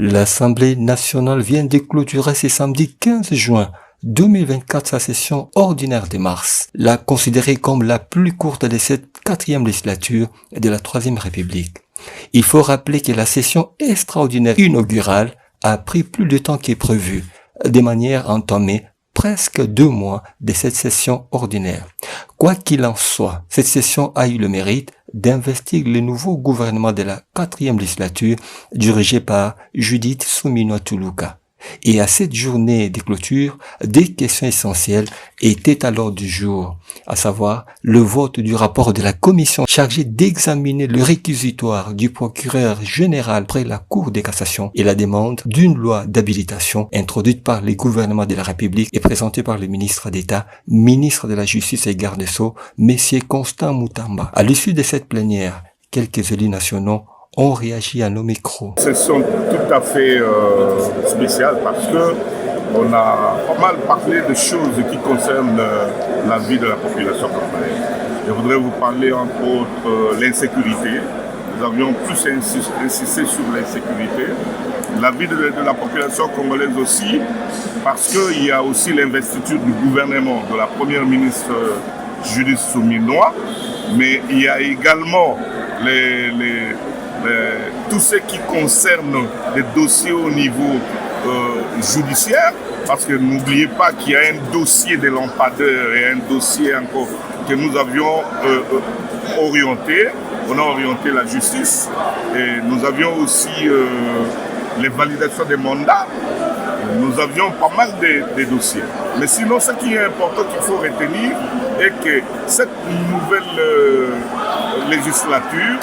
L'Assemblée nationale vient de clôturer ce samedi 15 juin 2024 sa session ordinaire de mars, la considérée comme la plus courte de cette 4e législature de la 3e République. Il faut rappeler que la session extraordinaire inaugurale a pris plus de temps que prévu, de manière à entamer presque 2 mois de cette session ordinaire. Quoi qu'il en soit, cette session a eu le mérite d'investir le nouveau gouvernement de la 4e législature dirigé par Judith Suminwa Tuluka. Et à cette journée de clôture, des questions essentielles étaient à l'ordre du jour, à savoir le vote du rapport de la commission chargée d'examiner le réquisitoire du procureur général près la Cour de cassation et la demande d'une loi d'habilitation introduite par le gouvernement de la République et présentée par le ministre d'État, ministre de la Justice et garde des Sceaux, M. Constant Moutamba. À l'issue de cette plénière, quelques élus nationaux ont réagi à nos micros. Ce sont tout à fait spéciales parce que on a pas mal parlé de choses qui concernent la vie de la population congolaise. Je voudrais vous parler entre autres l'insécurité. Nous avions plus insisté sur l'insécurité. La vie de la population congolaise aussi, parce qu'il y a aussi l'investiture du gouvernement, de la première ministre Judith Suminwa, mais il y a également tout ce qui concerne les dossiers au niveau judiciaire, parce que n'oubliez pas qu'il y a un dossier des lampadaires et un dossier encore que nous avions orienté. On a orienté la justice et nous avions aussi les validations des mandats. Nous avions pas mal de dossiers. Mais sinon, ce qui est important qu'il faut retenir est que cette nouvelle législature,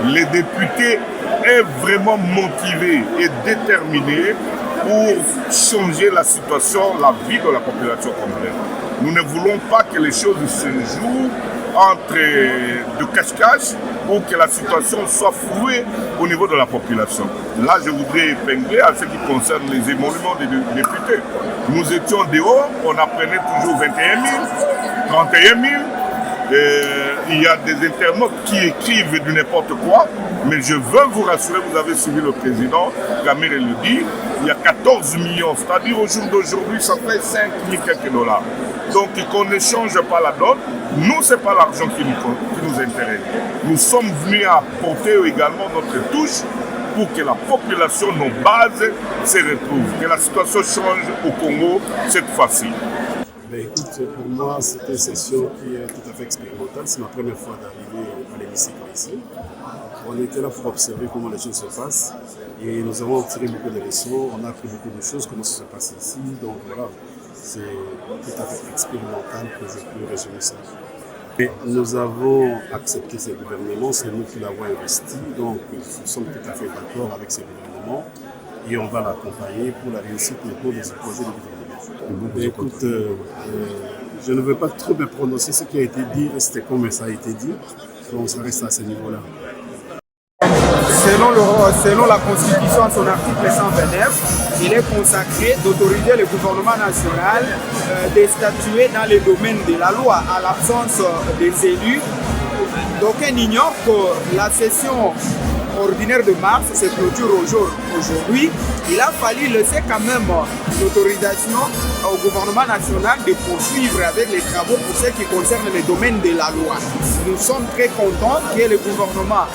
les députés est vraiment motivés et déterminés pour changer la situation, la vie de la population congolaise. Nous ne voulons pas que les choses se jouent entre de cache-cache pour que la situation soit flouée au niveau de la population. Là, je voudrais épingler à ce qui concerne les émoluments des députés. Nous étions dehors, on apprenait toujours 21 000, 31 000. Il y a des internautes qui écrivent du n'importe quoi, mais je veux vous rassurer, vous avez suivi le président, Gamir le dit, il y a 14 millions, c'est-à-dire au jour d'aujourd'hui, ça fait 5 000 quelques dollars. Donc qu'on ne change pas la donne, nous, ce n'est pas l'argent qui nous intéresse. Nous sommes venus apporter également notre touche pour que la population, nos bases, se retrouvent, que la situation change au Congo cette fois-ci. Écoute, pour moi, c'est une session qui est tout à fait expérimentale. C'est ma première fois d'arriver à l'hémicycle ici. On était là pour observer comment les choses se passent et nous avons tiré beaucoup de leçons. On a appris beaucoup de choses, comment ça se passe ici. Donc voilà, c'est tout à fait expérimental que je peux résumer ça. Et nous avons accepté ce gouvernement, c'est nous qui l'avons investi. Donc nous sommes tout à fait d'accord avec ce gouvernement et on va l'accompagner pour la réussite de tous les projets du gouvernement. Écoute, je ne veux pas trop me prononcer ce qui a été dit, c'était comme ça a été dit, donc ça reste à ce niveau-là. Selon la Constitution, à son article 129, il est consacré d'autoriser le gouvernement national de statuer dans les domaines de la loi à l'absence des élus. Donc on ignore que la session ordinaire de mars se clôture aujourd'hui. Il a fallu laisser quand même l'autorisation au gouvernement national de poursuivre avec les travaux pour ce qui concerne les domaines de la loi. Nous sommes très contents que le gouvernement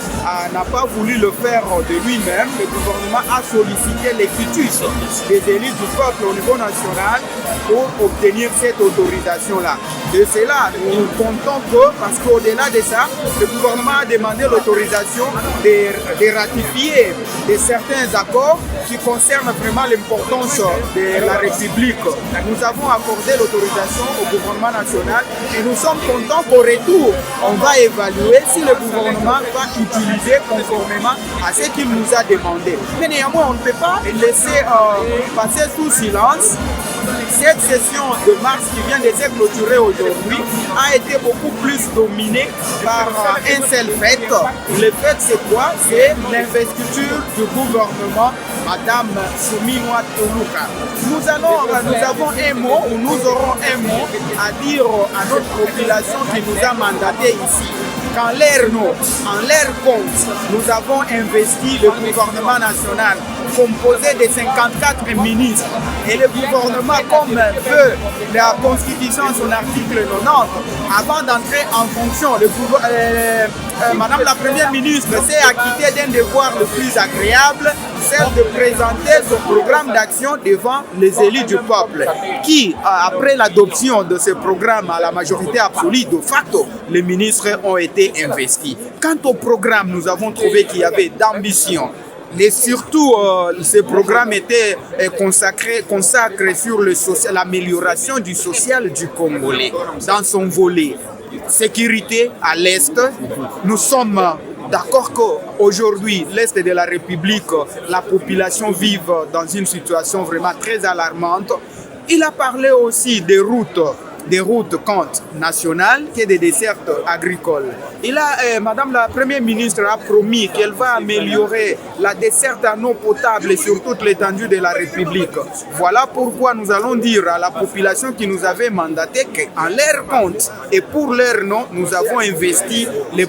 n'a pas voulu le faire de lui-même. Le gouvernement a sollicité l'écriture des élus du peuple au niveau national pour obtenir cette autorisation-là. De cela, nous comptons que, parce qu'au-delà de ça, le gouvernement a demandé l'autorisation de ratifier certains accords qui concernent vraiment l'importance de la République. Nous avons accordé l'autorisation au gouvernement national et nous sommes contents qu'au retour, on va évaluer si le gouvernement va utiliser conformément à ce qu'il nous a demandé. Mais néanmoins, on ne peut pas laisser passer sous silence. Cette session de mars qui vient de se clôturer aujourd'hui a été beaucoup plus dominée par un seul fait. Le fait, c'est quoi? C'est l'investiture du gouvernement, Madame Suminwa Tuluka. Nous avons un mot, ou nous aurons un mot à dire à notre population qui nous a mandaté ici. qu'en leur nom, en leur compte, nous avons investi le gouvernement national composé de 54 ministres. Et le gouvernement, comme veut la Constitution, son article 90, avant d'entrer en fonction, Madame la Première ministre s'est acquittée d'un devoir le plus agréable, celle de présenter son programme d'action devant les élus du peuple, qui, après l'adoption de ce programme à la majorité absolue, de facto, les ministres ont été investis. Quant au programme, nous avons trouvé qu'il y avait d'ambition. Et surtout, ce programme était consacré sur l'amélioration du social du Congolais, dans son volet sécurité à l'Est. Nous sommes d'accord qu'aujourd'hui, l'Est de la République, la population vive dans une situation vraiment très alarmante. Il a parlé aussi des routes comptes nationales et des dessertes agricoles. Madame la Première ministre a promis qu'elle va améliorer la desserte en eau potable sur toute l'étendue de la République. Voilà pourquoi nous allons dire à la population qui nous avait mandaté qu'en leur compte et pour leur nom, nous avons investi le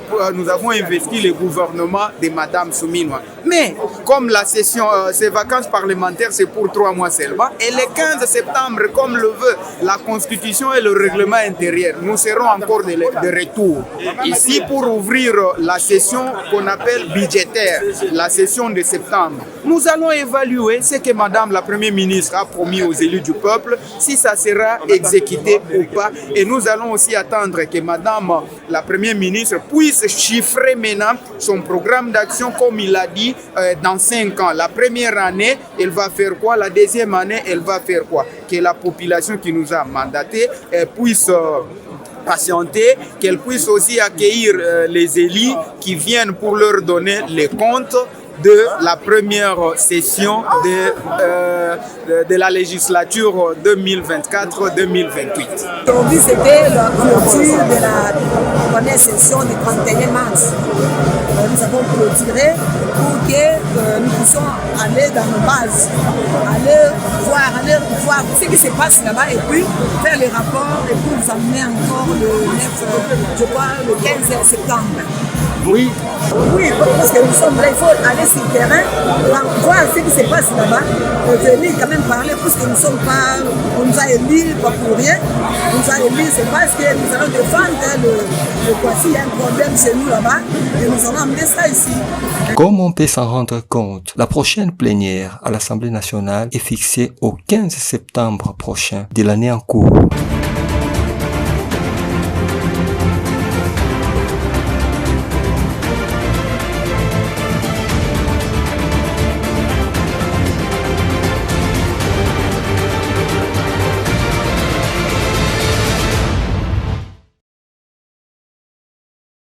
gouvernement de Madame Souminois. Mais comme la session, ces vacances parlementaires, c'est pour 3 mois seulement, et le 15 septembre, comme le veut la Constitution et le règlement intérieur, nous serons encore de retour ici pour ouvrir la session qu'on appelle budgétaire, la session de septembre. Nous allons évaluer ce que Madame la Première ministre a promis aux élus du peuple, si ça sera exécuté ou pas. Et nous allons aussi attendre que Madame la Première ministre puisse chiffrer maintenant son programme d'action comme il a dit dans 5 ans. La première année, elle va faire quoi? La deuxième année, elle va faire quoi? Que la population qui nous a mandaté puisse patienter, qu'elle puisse aussi accueillir les élus qui viennent pour leur donner les comptes de la première session de la législature 2024-2028. Aujourd'hui, c'était la clôture de la première session du 31 mars. Nous avons clôturé pour que nous puissions aller dans nos bases, aller voir ce qui se passe là-bas et puis faire les rapports et puis nous amener encore le 15 septembre. Oui. Oui, parce que nous sommes là, il faut aller sur le terrain, voir ce qui se passe là-bas, venir quand même parler, puisque nous sommes pas, on nous a élus, pas pour rien, on nous a élus, c'est parce que nous allons défendre s'il y a un problème chez nous là-bas, et nous allons amener ça ici. Comme on peut s'en rendre compte, la prochaine plénière à l'Assemblée nationale est fixée au 15 septembre prochain de l'année en cours.